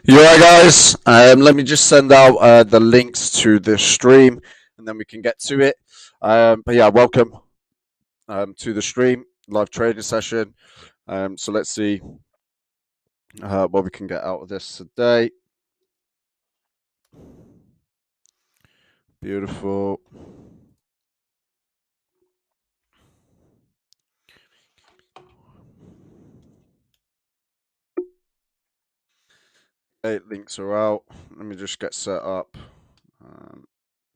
You alright, guys? Let me just send out the links to the stream, and then we can get to it. But yeah, welcome to the stream live trading session. So let's see what we can get out of this today. Beautiful. Eight links are out. Let me just get set up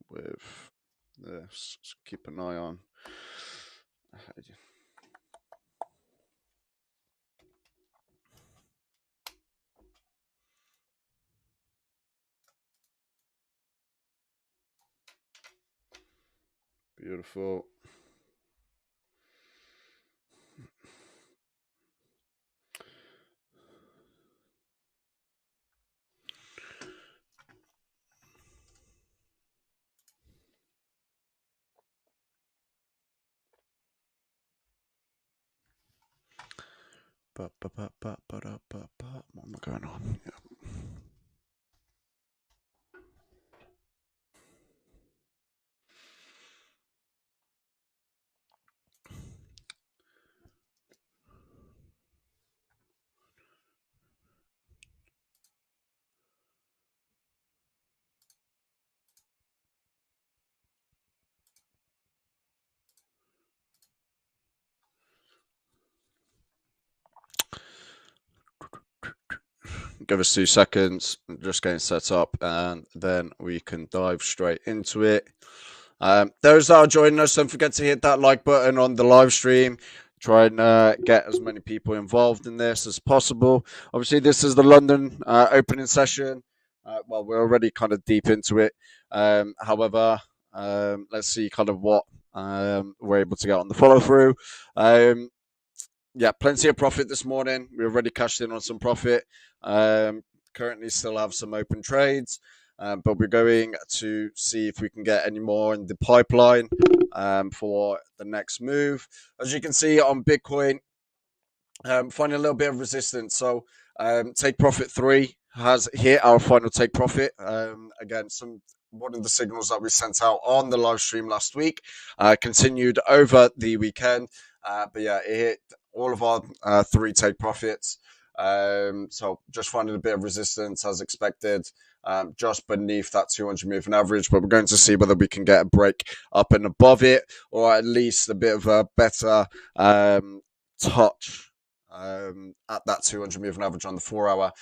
with this. So keep an eye on. Beautiful. What am I going on? Yeah. Give us 2 seconds, just getting set up, and then we can dive straight into it. Those that are joining us, don't forget to hit that like button on the live stream. Try and get as many people involved in this as possible. Obviously, this is the London opening session. Well, we're already kind of deep into it. However, let's see kind of what we're able to get on the follow through. Yeah, plenty of profit this morning. We already cashed in on some profit. Currently still have some open trades, but we're going to see if we can get any more in the pipeline for the next move. As you can see on Bitcoin, finding a little bit of resistance. So take profit 3 has hit our final take profit. Again, one of the signals that we sent out on the live stream last week continued over the weekend. But yeah, it hit all of our 3 take profits. So just finding a bit of resistance as expected, just beneath that 200 moving average. But we're going to see whether we can get a break up and above it, or at least a bit of a better touch at that 200 moving average on the 4-hour.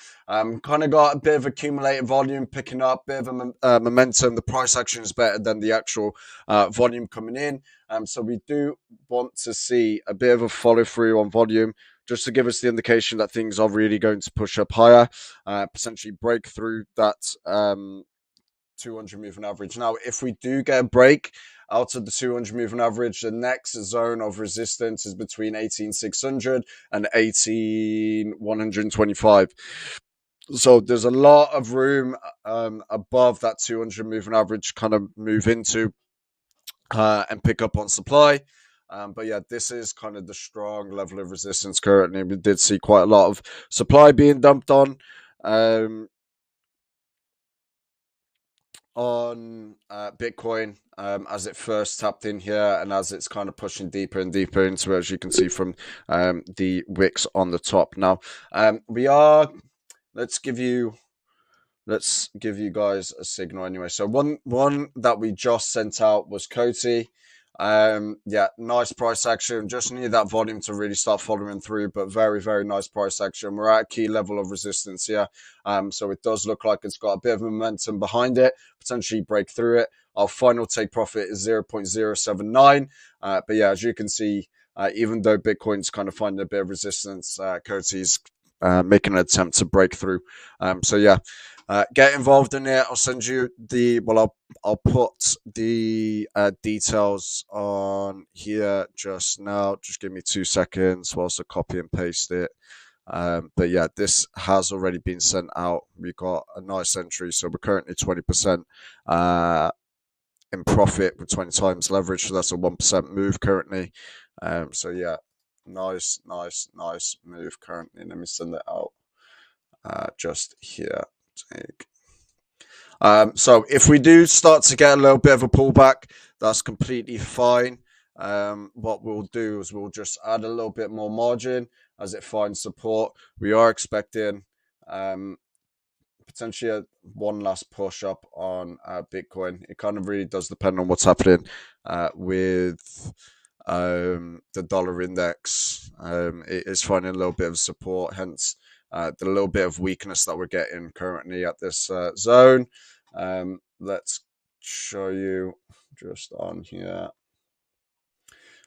Kind of got a bit of accumulated volume picking up, bit of a momentum. The price action is better than the actual volume coming in. So we do want to see a bit of a follow through on volume, just to give us the indication that things are really going to push up higher, potentially break through that 200 moving average. Now, if we do get a break out of the 200 moving average, the next zone of resistance is between 18,600 and 18,125. So there's a lot of room above that 200 moving average kind of move into and pick up on supply. But yeah, this is kind of the strong level of resistance currently. We did see quite a lot of supply being dumped on Bitcoin as it first tapped in here, and as it's kind of pushing deeper and deeper into it, as you can see from the wicks on the top. Now, let's give you guys a signal anyway. So one that we just sent out was Coty. Yeah, nice price action. Just need that volume to really start following through, but very, very nice price action. We're at a key level of resistance here. So it does look like it's got a bit of momentum behind it, potentially break through it. Our final take profit is 0.079. But yeah, as you can see, even though Bitcoin's kind of finding a bit of resistance, Coty's making an attempt to break through. So yeah, get involved in it. I'll send you I'll put the details on here just now. Just give me 2 seconds whilst I copy and paste it. But yeah, this has already been sent out. We got a nice entry, so we're currently 20% in profit with 20 times leverage. So that's a 1% move currently. So yeah, nice move currently. Let me send it out just here. So if we do start to get a little bit of a pullback, that's completely fine. What we'll do is we'll just add a little bit more margin as it finds support. We are expecting potentially one last push up on Bitcoin. It kind of really does depend on what's happening with the dollar index. It is finding a little bit of support, hence the little bit of weakness that we're getting currently at this zone. Let's show you just on here.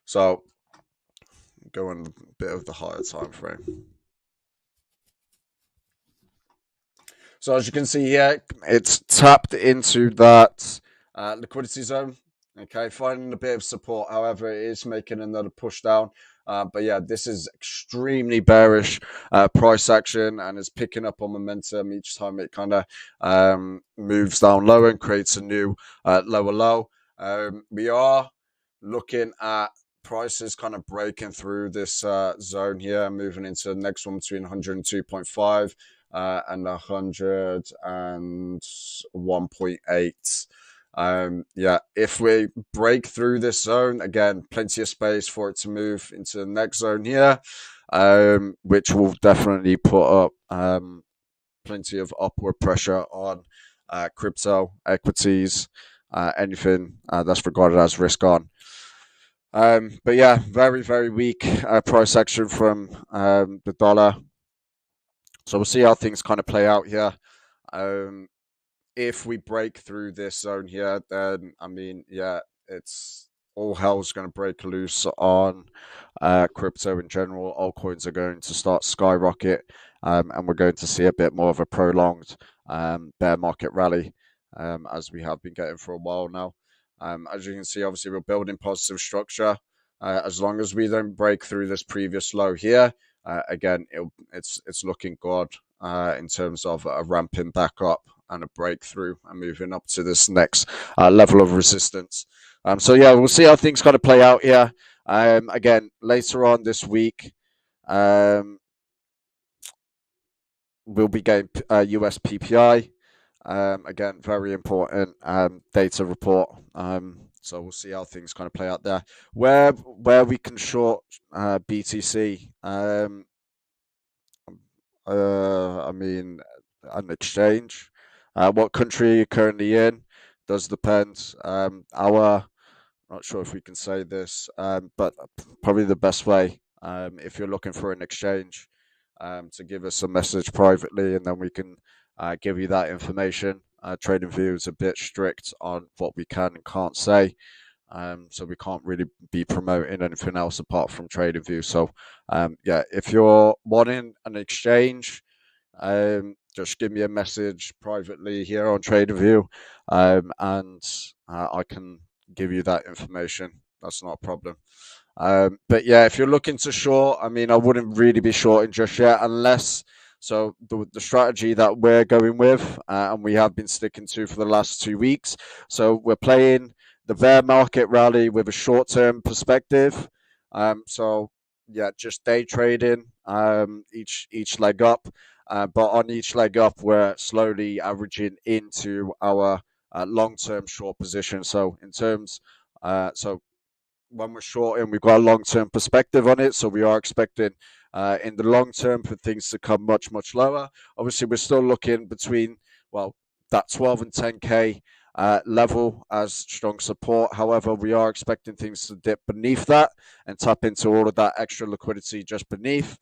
So go on a bit of the higher time frame. So as you can see here, it's tapped into that liquidity zone. Okay, finding a bit of support. However, it is making another push down. But yeah, this is extremely bearish price action and is picking up on momentum each time it kind of moves down lower and creates a new lower low. We are looking at prices kind of breaking through this zone here, moving into the next one between 102.5 and 101.8. Yeah, if we break through this zone, again, plenty of space for it to move into the next zone here, which will definitely put up plenty of upward pressure on crypto, equities, anything that's regarded as risk on. But yeah, very, very weak price action from the dollar. So we'll see how things kind of play out here. If we break through this zone here, then I mean, yeah, it's all hell's going to break loose on crypto in general. Altcoins are going to start skyrocket, and we're going to see a bit more of a prolonged bear market rally, as we have been getting for a while now. As you can see, obviously we're building positive structure. As long as we don't break through this previous low here, again, it's looking good in terms of a ramping back up and a breakthrough and moving up to this next level of resistance. So yeah, we'll see how things kind of play out here. Again, later on this week, we'll be getting US PPI. Again, very important data report. So we'll see how things kind of play out there. Where we can short BTC. I mean, an exchange. What country you're currently in does depend. Not sure if we can say this, but probably the best way, if you're looking for an exchange, to give us a message privately, and then we can give you that information. TradingView is a bit strict on what we can and can't say, so we can't really be promoting anything else apart from TradingView. So, yeah, if you're wanting an exchange, just give me a message privately here on TradingView, and I can give you that information. That's not a problem. But yeah, if you're looking to short, I mean, I wouldn't really be shorting just yet unless. So the strategy that we're going with, and we have been sticking to for the last 2 weeks. So we're playing the bear market rally with a short-term perspective. So yeah, just day trading each leg up. But on each leg up, we're slowly averaging into our long-term short position. So in terms, so when we're shorting, we've got a long-term perspective on it. So we are expecting in the long term for things to come much, much lower. Obviously, we're still looking between, well, that 12 and 10K level as strong support. However, we are expecting things to dip beneath that and tap into all of that extra liquidity just beneath.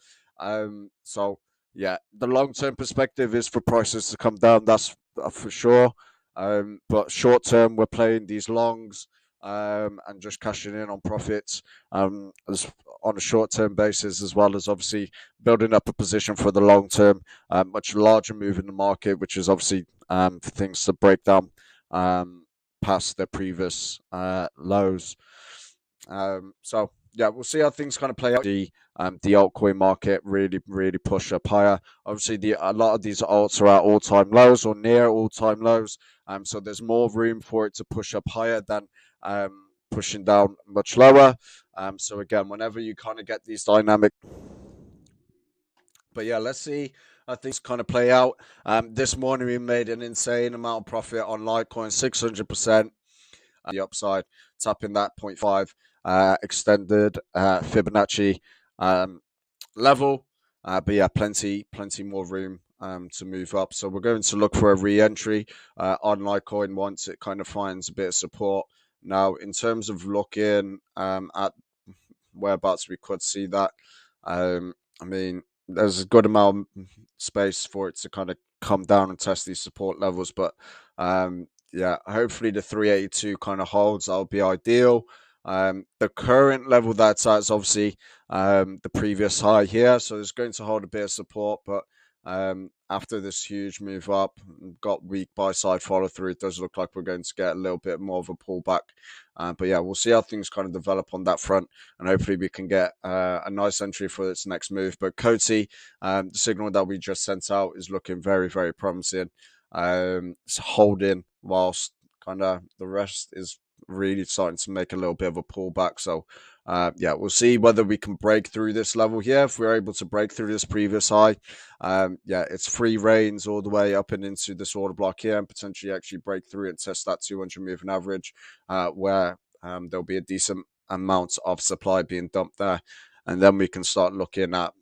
So yeah, the long-term perspective is for prices to come down. That's for sure. But short term, we're playing these longs and just cashing in on profits as on a short-term basis, as well as obviously building up a position for the long term, much larger move in the market, which is obviously for things to break down past their previous lows. So yeah, we'll see how things kind of play out. The altcoin market really push up higher. Obviously, a lot of these alts are at all-time lows or near all-time lows. So there's more room for it to push up higher than pushing down much lower. So again, whenever you kind of get these dynamic, but yeah, let's see how things kind of play out. This morning we made an insane amount of profit on Litecoin, 600% the upside, tapping that point 0.5 extended Fibonacci um, level. But yeah, plenty more room to move up. So we're going to look for a re-entry on Litecoin once it kind of finds a bit of support. Now, in terms of looking at whereabouts we could see that, I mean, there's a good amount of space for it to kind of come down and test these support levels. But yeah, hopefully the 382 kind of holds. That'll be ideal. The current level that's at is obviously the previous high here, so it's going to hold a bit of support. But after this huge move up, got weak buy side follow through, it does look like we're going to get a little bit more of a pullback. But yeah, we'll see how things kind of develop on that front, and hopefully we can get a nice entry for its next move. But Coty, the signal that we just sent out is looking very, very promising. It's holding whilst kind of the rest is really starting to make a little bit of a pullback. So yeah, we'll see whether we can break through this level here. If we're able to break through this previous high, yeah, it's free reigns all the way up and into this order block here, and potentially actually break through and test that 200 moving average, where there'll be a decent amount of supply being dumped there, and then we can start looking at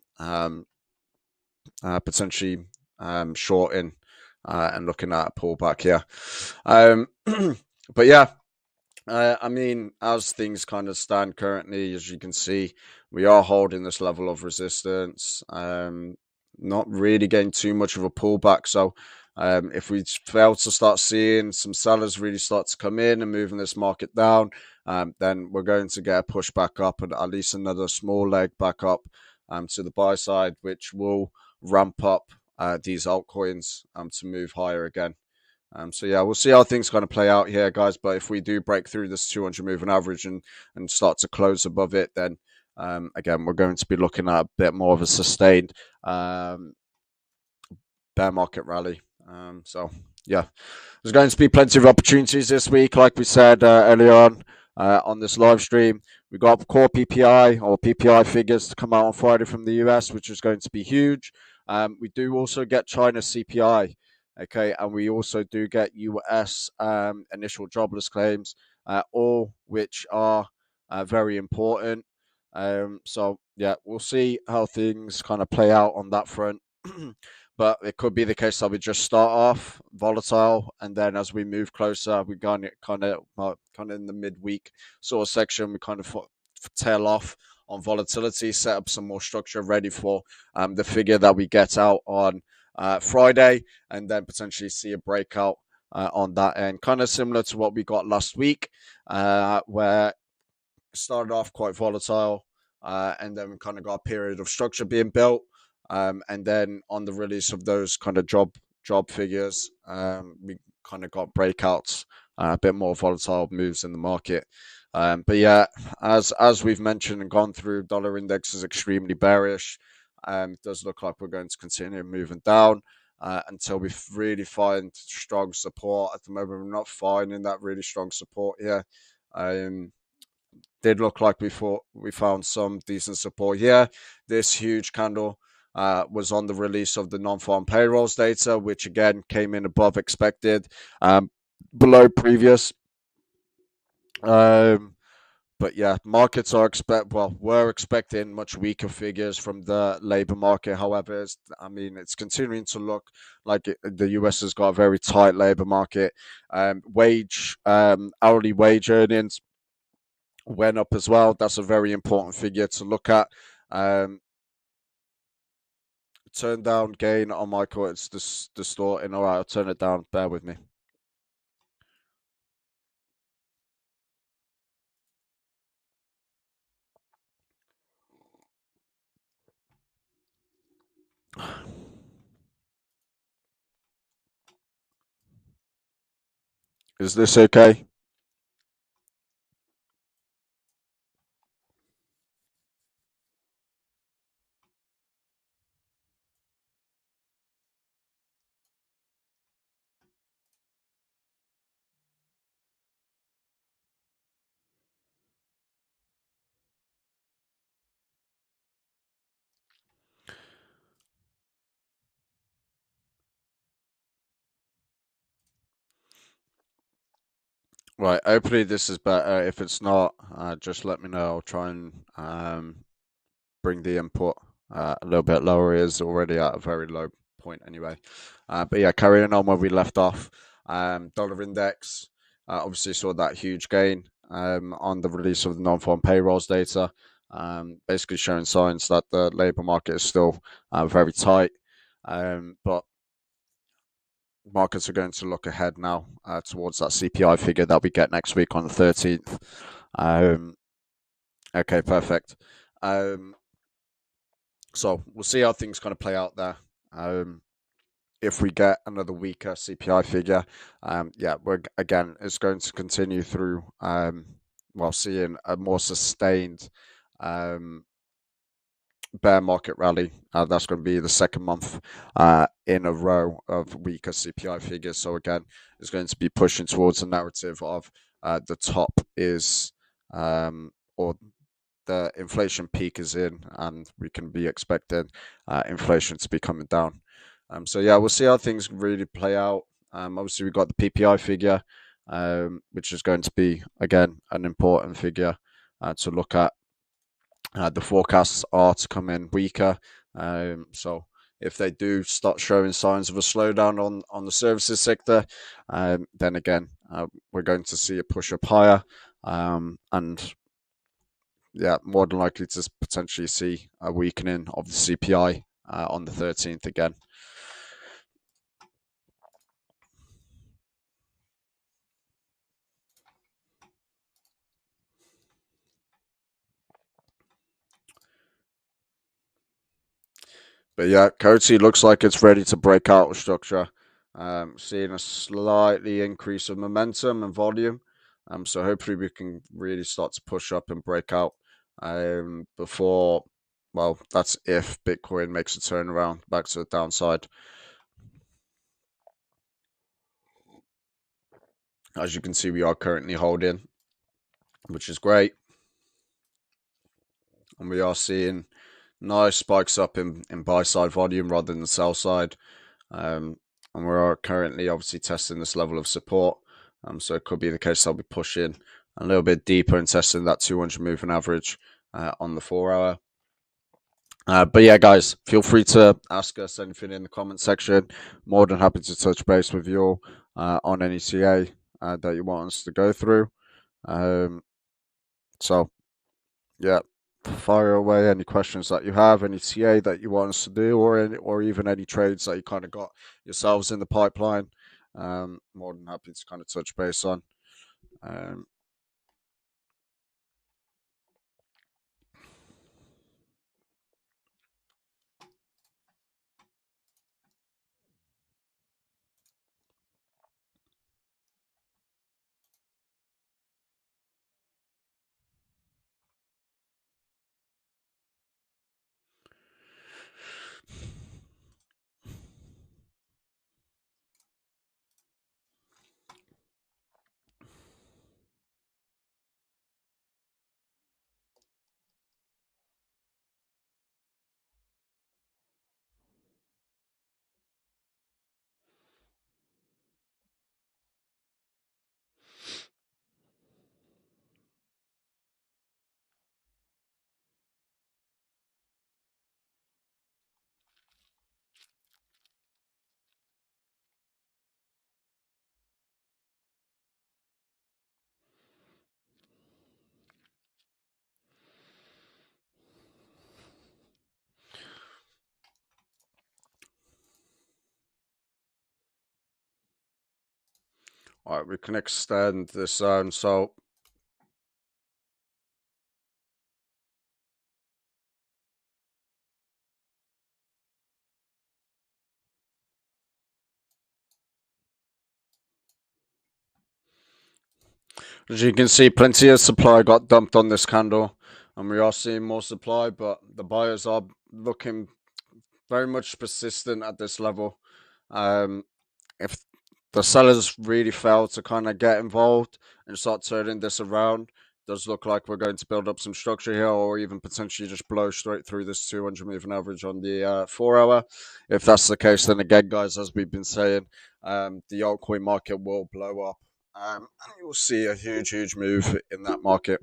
potentially shorting and looking at a pullback here. But yeah, I mean, as things kind of stand currently, as you can see, we are holding this level of resistance. Not really getting too much of a pullback. So if we fail to start seeing some sellers really start to come in and moving this market down, then we're going to get a push back up and at least another small leg back up to the buy side, which will ramp up these altcoins to move higher again. So yeah, we'll see how things kind of play out here, guys. But if we do break through this 200 moving average and start to close above it, then again, we're going to be looking at a bit more of a sustained bear market rally. So yeah, there's going to be plenty of opportunities this week, like we said earlier on this live stream. We got core PPI or PPI figures to come out on Friday from the US, which is going to be huge. We do also get China CPI. Okay, and we also do get US initial jobless claims, all which are very important. So yeah, we'll see how things kind of play out on that front. But it could be the case that we just start off volatile, and then as we move closer, we kind of in the midweek sort of section, we kind of tail off on volatility, set up some more structure ready for the figure that we get out on Friday, and then potentially see a breakout on that end, kind of similar to what we got last week, where it started off quite volatile, and then we kind of got a period of structure being built, and then on the release of those kind of job figures, we kind of got breakouts, a bit more volatile moves in the market. But yeah, as we've mentioned and gone through, dollar index is extremely bearish. It does look like we're going to continue moving down until we really find strong support. At the moment, we're not finding that really strong support here. Did look like we found some decent support here. This huge candle was on the release of the non-farm payrolls data, which again came in above expected, below previous. But yeah, markets we're expecting much weaker figures from the labor market. However, it's continuing to look like the US has got a very tight labor market. Hourly wage earnings went up as well. That's a very important figure to look at. Turn down gain on my call. It's distorting. All right, I'll turn it down. Bear with me. Is this okay? Right, hopefully this is better. If it's not, just let me know. I'll try and bring the input a little bit lower. It is already at a very low point anyway. But yeah, carrying on where we left off. Dollar index obviously saw that huge gain on the release of the non-farm payrolls data, basically showing signs that the labour market is still very tight. But markets are going to look ahead now towards that CPI figure that we get next week on the 13th. Okay, perfect. So we'll see how things kind of play out there. If we get another weaker CPI figure, yeah, it's going to continue through while seeing a more sustained bear market rally. That's going to be the second month in a row of weaker CPI figures. So again, it's going to be pushing towards a narrative of the top is or the inflation peak is in, and we can be expecting inflation to be coming down. So yeah, we'll see how things really play out. Obviously, we got the PPI figure, which is going to be again an important figure to look at. The forecasts are to come in weaker. So if they do start showing signs of a slowdown on the services sector, then again, we're going to see a push up higher. And yeah, more than likely to potentially see a weakening of the CPI on the 13th again. But yeah, currency looks like it's ready to break out of structure. Seeing a slightly increase of momentum and volume. So hopefully we can really start to push up and break out before, well, that's if Bitcoin makes a turnaround back to the downside. As you can see, we are currently holding, which is great. And we are seeing nice spikes up in buy side volume rather than the sell side. And we are currently obviously testing this level of support. So it could be the case I'll be pushing a little bit deeper and testing that 200 moving average on the 4 hour. But yeah, guys, feel free to ask us anything in the comment section. More than happy to touch base with you all on any CA that you want us to go through. So yeah, fire away any questions that you have, any TA that you want us to do, or even any trades that you kind of got yourselves in the pipeline. More than happy to kind of touch base on. All right, we can extend this zone. So as you can see, plenty of supply got dumped on this candle, and we are seeing more supply, but the buyers are looking very much persistent at this level. If the sellers really fail to kind of get involved and start turning this around, does look like we're going to build up some structure here, or even potentially just blow straight through this 200 moving average on the 4 hour. If that's the case, then again, guys, as we've been saying, the altcoin market will blow up and you'll see a huge move in that market.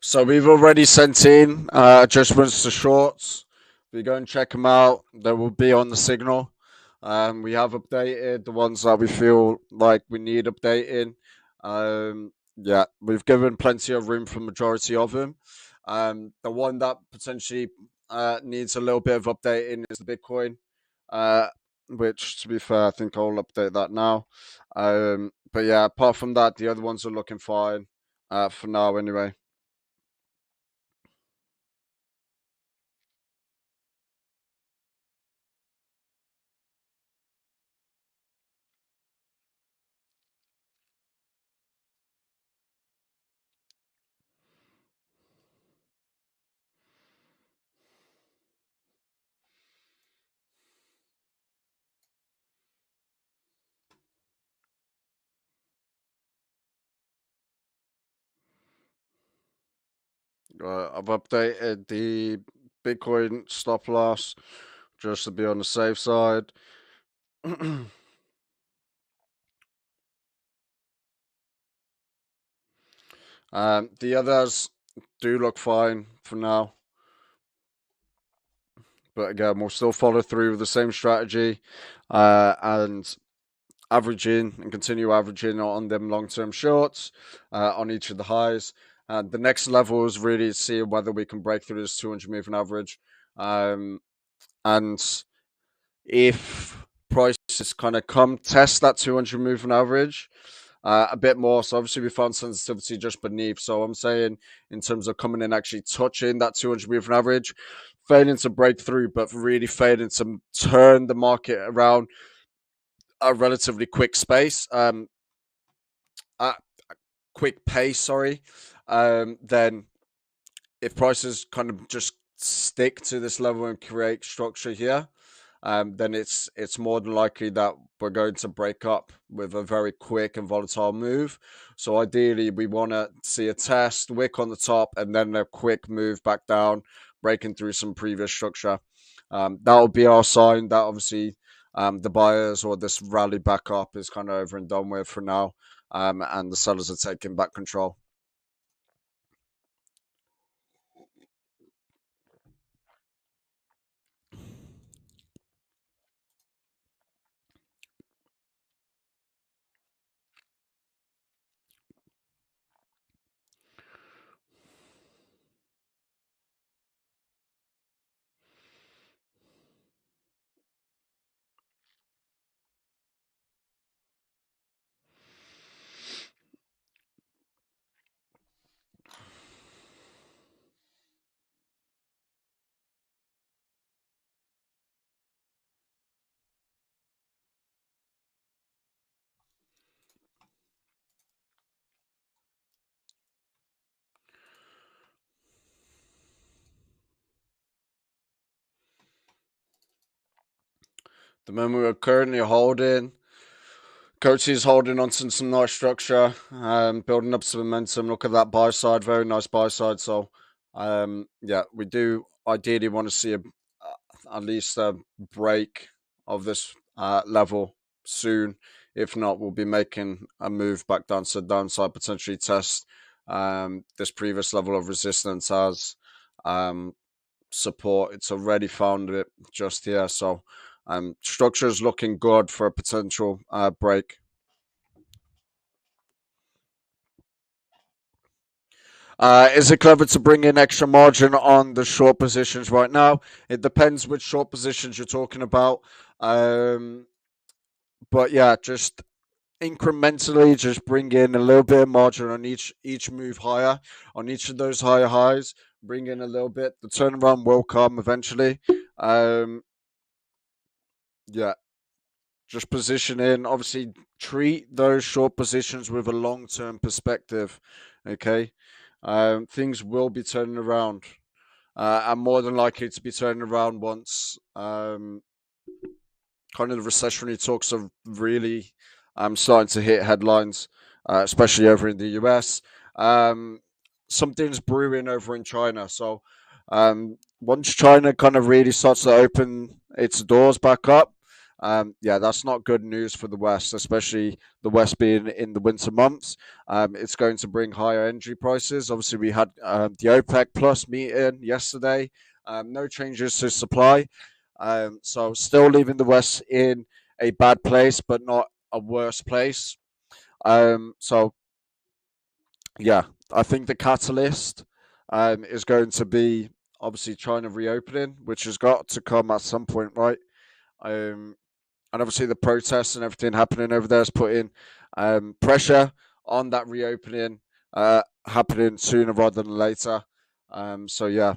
So we've already sent in adjustments to shorts. If you go and check them out, they will be on the signal. We have updated the ones that we feel like we need updating. Yeah, we've given plenty of room for majority of them. The one that potentially needs a little bit of updating is the Bitcoin, uh, which, to be fair, I think I'll update that now. But yeah, apart from that, the other ones are looking fine for now, anyway. I've updated the Bitcoin stop loss just to be on the safe side. The others do look fine for now, but again, we'll still follow through with the same strategy and averaging and continue averaging on them long-term shorts on each of the highs. The next level is really seeing whether we can break through this 200 moving average. And if prices kind of come test that 200 moving average a bit more, so obviously we found sensitivity just beneath. So I'm saying in terms of coming in actually touching that 200 moving average, failing to break through, but really failing to turn the market around a relatively quick space, at quick pace, sorry, then if prices kind of just stick to this level and create structure here, then it's more than likely that we're going to break up with a very quick and volatile move. So ideally, we want to see a test, wick on the top, and then a quick move back down, breaking through some previous structure. That will be our sign that obviously the buyers or this rally back up is kind of over and done with for now, and the sellers are taking back control. The moment we're currently holding, Coach is holding on to some nice structure, building up some momentum. Look at that buy side, very nice buy side. So, yeah, we do ideally want to see at least a break of this level soon. If not, we'll be making a move back down to the downside, potentially test this previous level of resistance as support. It's already found it just here. So structure is looking good for a potential break. Is it clever to bring in extra margin on the short positions right now? It depends which short positions you're talking about. But yeah, just incrementally, just bring in a little bit of margin on each move higher, on each of those higher highs. Bring in a little bit. The turnaround will come eventually. Yeah, just position in. Obviously, treat those short positions with a long-term perspective. Okay, things will be turning around. And more than likely to be turning around once kind of the recessionary talks are really starting to hit headlines, especially over in the US. Um, Something's brewing over in China. So once China kind of really starts to open its doors back up, yeah, that's not good news for the West, especially the West being in the winter months. It's going to bring higher energy prices. Obviously, we had the OPEC Plus meeting yesterday. No changes to supply. So still leaving the West in a bad place, but not a worse place. So yeah, I think the catalyst is going to be obviously China reopening, which has got to come at some point, right? Um, and obviously the protests and everything happening over there is putting pressure on that reopening happening sooner rather than later. So yeah,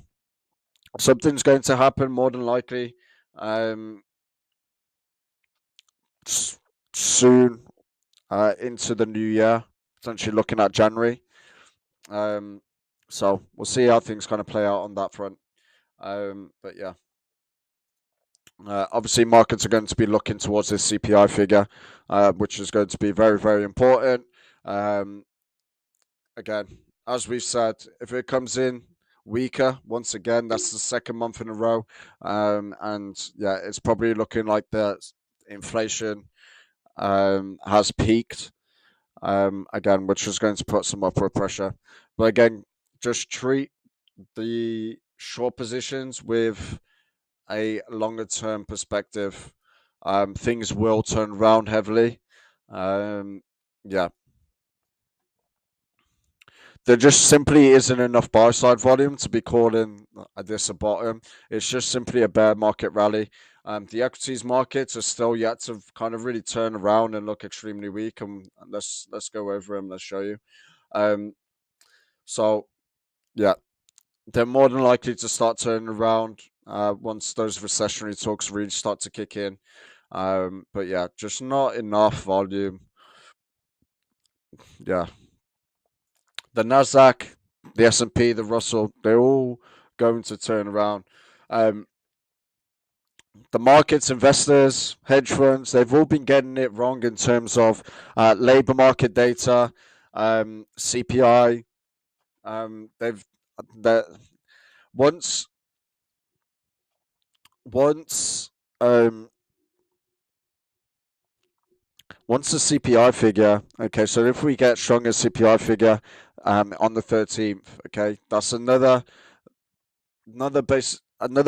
something's going to happen more than likely um, soon into the new year, potentially looking at January. Um, so we'll see how things kind of play out on that front. But yeah, obviously markets are going to be looking towards this CPI figure, which is going to be very, very important. Um, Again, as we've said, if it comes in weaker, once again, that's the second month in a row. And yeah, it's probably looking like the inflation has peaked again, which is going to put some upward pressure. But again, just treat the short positions with a longer term perspective. Things will turn around heavily. Yeah, there just simply isn't enough buy side volume to be calling this a bottom. It's just simply a bear market rally. The equities markets are still yet to kind of really turn around and look extremely weak. And let's go over them. Let's show you. Um, so yeah, they're more than likely to start turning around once those recessionary talks really start to kick in. But yeah, just not enough volume. Yeah, the Nasdaq, the S&P, the Russell, they're all going to turn around. Um, the markets, investors, hedge funds, they've all been getting it wrong in terms of labor market data, CPI. They've that once once um, once the CPI figure. Okay, so if we get stronger CPI figure on the 13th, okay, that's another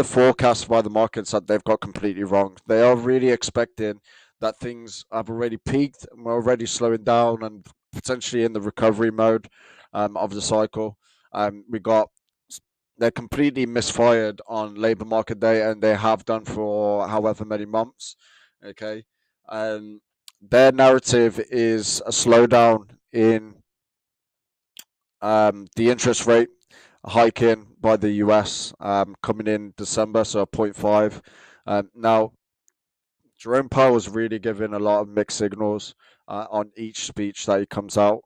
forecast by the markets that they've got completely wrong. They are really expecting that things have already peaked and we're already slowing down and potentially in the recovery mode of the cycle. We got They're completely misfired on labor market data and they have done for however many months. Okay, um, their narrative is a slowdown in the interest rate hiking by the US coming in December, so 0.5. Now, Jerome Powell was really giving a lot of mixed signals on each speech that he comes out.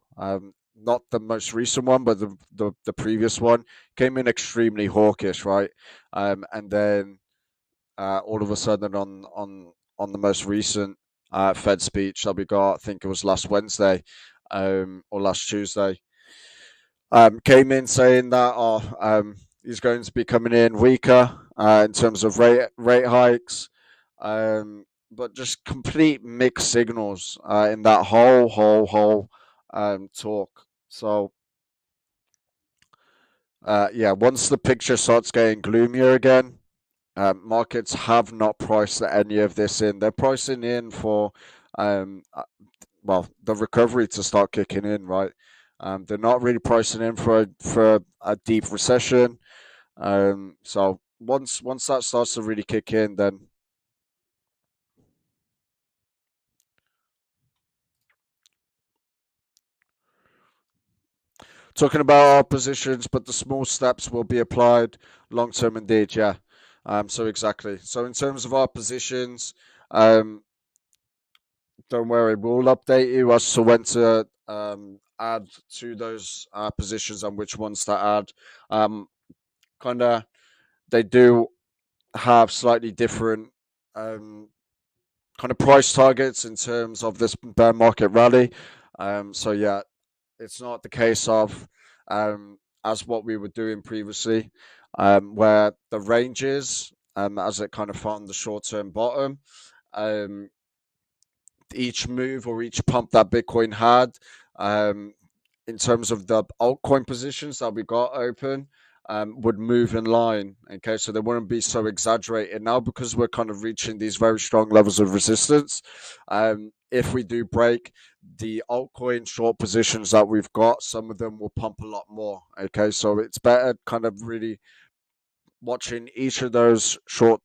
Not the most recent one, but the previous one came in extremely hawkish, right? And then all of a sudden on the most recent Fed speech that we got, I think it was last Wednesday or last Tuesday, came in saying that he's going to be coming in weaker in terms of rate hikes, but just complete mixed signals in that whole talk. So Yeah, once the picture starts getting gloomier again, markets have not priced any of this in. They're pricing in for, um, uh, well, the recovery to start kicking in, right? They're not really pricing in for a deep recession. So once that starts to really kick in, then talking about our positions, but the small steps will be applied long term indeed. Yeah. So exactly. So in terms of our positions, um, don't worry, we'll update you as to when to add to those positions and which ones to add. Kind of, they do have slightly different um, kind of price targets in terms of this bear market rally. So yeah, it's not the case of as what we were doing previously, where the ranges, as it kind of found the short term bottom, um, each move or each pump that Bitcoin had, um, in terms of the altcoin positions that we got open, would move in line. Okay, so they wouldn't be so exaggerated now because we're kind of reaching these very strong levels of resistance. If we do break the altcoin short positions that we've got, some of them will pump a lot more. Okay, so it's better kind of really watching each of those short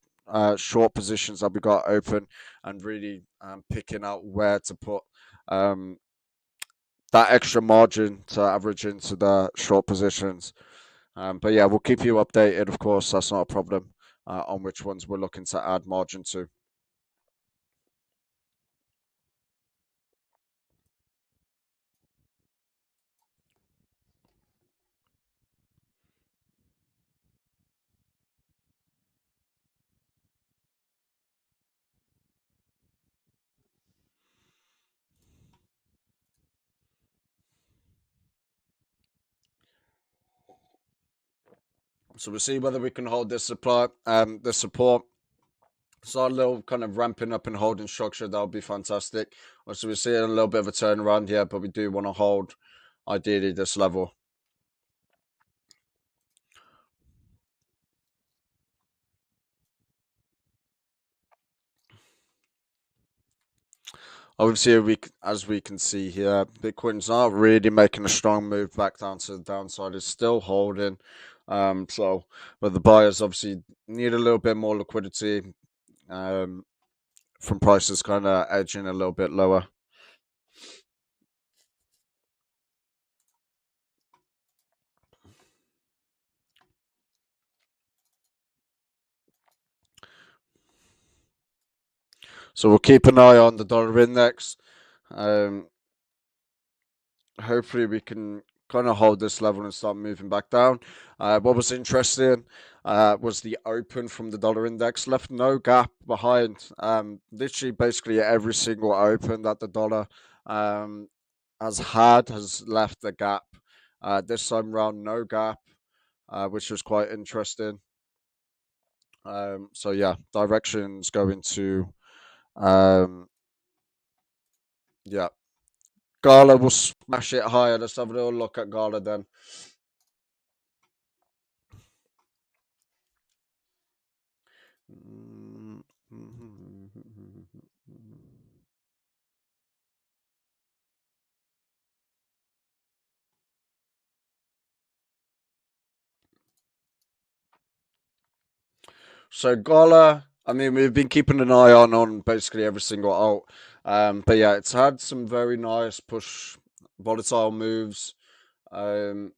positions that we got open and really picking out where to put um, that extra margin to average into the short positions. But yeah, we'll keep you updated. Of course, that's not a problem on which ones we're looking to add margin to. So we'll see whether we can hold this supply, the support. Start a little kind of ramping up and holding structure. That would be fantastic. Also, we're seeing a little bit of a turnaround here, but we do want to hold ideally this level. Obviously, as we can see here, Bitcoin's not really making a strong move back down to the downside. It's still holding. But the buyers obviously need a little bit more liquidity um, from prices kind of edging a little bit lower. So we'll keep an eye on the dollar index. Um, Hopefully we can kind of hold this level and start moving back down. What was interesting was the open from the dollar index left no gap behind. Literally, basically every single open that the dollar um, has left a gap. This time round, no gap, which was quite interesting. So yeah, directions going to um, yeah. Gala will smash it higher. Let's have a little look at Gala then. Mm, So Gala, I mean, we've been keeping an eye on basically every single alt. But yeah, it's had some very nice push, volatile moves. Um,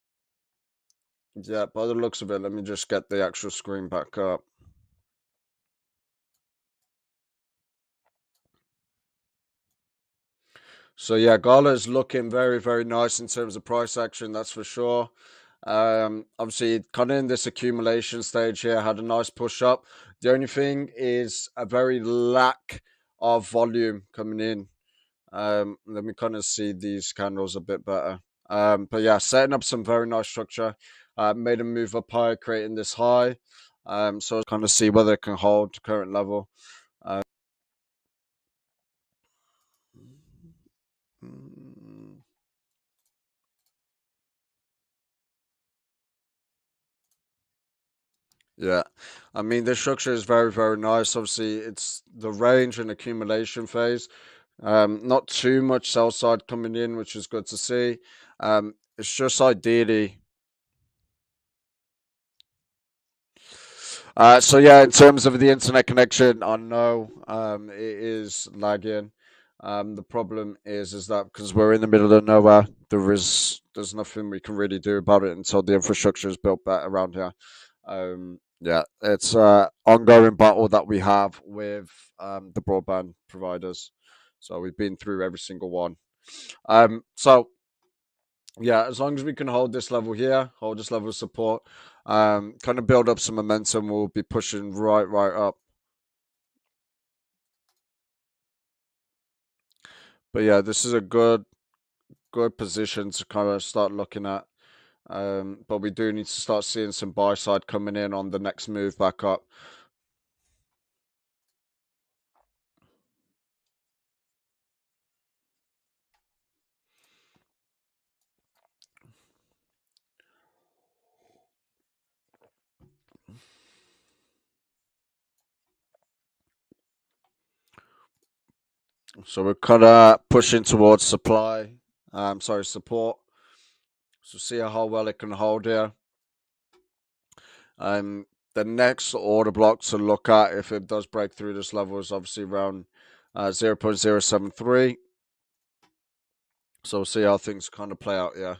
yeah, by the looks of it, let me just get the actual screen back up. So yeah, Gala is looking very, very nice in terms of price action, that's for sure. Obviously, kind of in this accumulation stage here, had a nice push up. The only thing is a very lack of volume coming in. Let me kind of see these candles a bit better. But yeah, setting up some very nice structure. Made a move up high, creating this high. So kind of see whether it can hold current level. Uh, mm, Yeah, I mean the structure is very, very nice. Obviously, it's the range and accumulation phase. Not too much sell side coming in, which is good to see. It's just ideally. So yeah, in terms of the internet connection, I know it is lagging. The problem is that because we're in the middle of nowhere, there's nothing we can really do about it until the infrastructure is built back around here. Yeah, it's an ongoing battle that we have with the broadband providers. So we've been through every single one. So yeah, as long as we can hold this level here, hold this level of support, kind of build up some momentum, we'll be pushing right up. But yeah, this is a good position to kind of start looking at. But we do need to start seeing some buy side coming in on the next move back up. So we're kind of pushing towards supply. Sorry, support. So see how well it can hold here. The next order block to look at if it does break through this level is obviously around 0.073. So we'll see how things kind of play out. Yeah.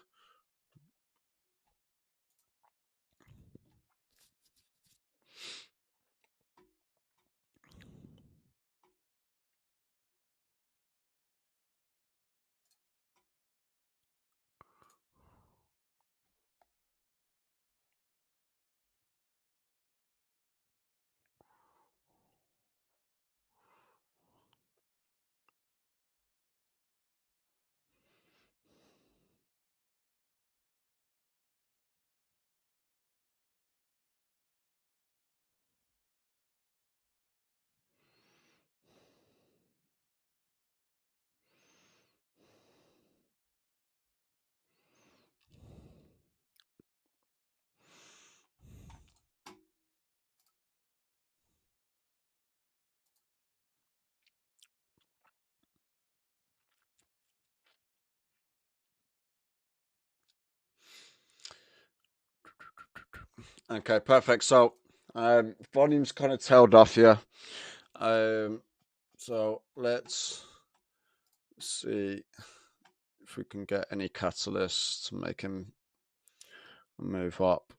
Okay, perfect. So volume's kind of tailed off here. So let's see if we can get any catalysts to make him move up.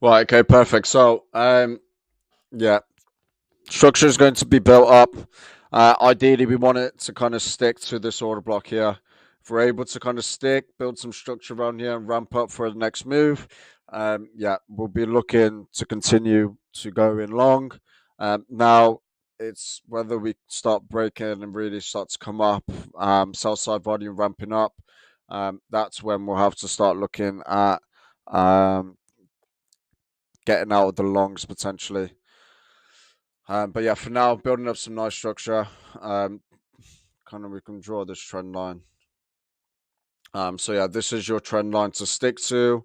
Right. Okay. Perfect. So yeah, structure is going to be built up. Ideally, we want it to kind of stick to this order block here. If we're able to kind of stick, build some structure around here, and ramp up for the next move, yeah, we'll be looking to continue to go in long. Now, it's whether we start breaking and really start to come up, sell side volume ramping up. That's when we'll have to start looking at um, getting out of the longs potentially. But yeah, for now, building up some nice structure. Kind of we can draw this trend line. So yeah, this is your trend line to stick to.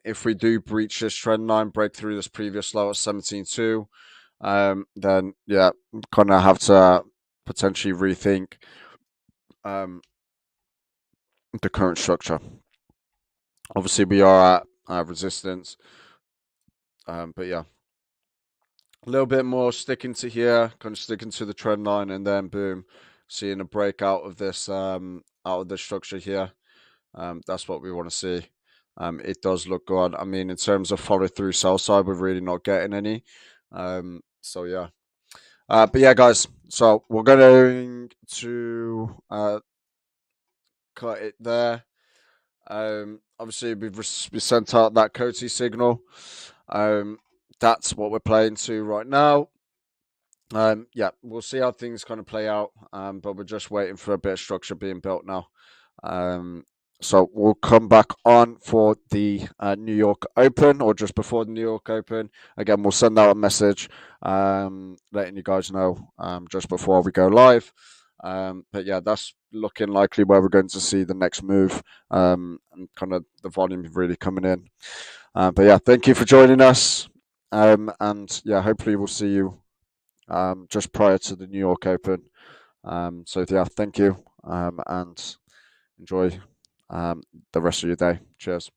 If we do breach this trend line, break through this previous low at 17.2, then yeah, kind of have to potentially rethink the current structure. Obviously, we are at resistance, but yeah, a little bit more sticking to here, kind of sticking to the trend line, and then boom, seeing a break out of this structure here. That's what we want to see. It does look good. I mean, in terms of follow through sell side, we're really not getting any. So yeah. But yeah, guys. So we're going to cut it there. Obviously, we sent out that Coty signal. That's what we're playing to right now. Yeah, we'll see how things kind of play out. But we're just waiting for a bit of structure being built now. So we'll come back on for the New York Open, or just before the New York Open. Again, we'll send out a message letting you guys know just before we go live. But yeah, that's looking likely where we're going to see the next move, and kind of the volume really coming in. But yeah, thank you for joining us. And yeah, hopefully we'll see you just prior to the New York Open. So yeah, thank you, and enjoy the rest of your day. Cheers.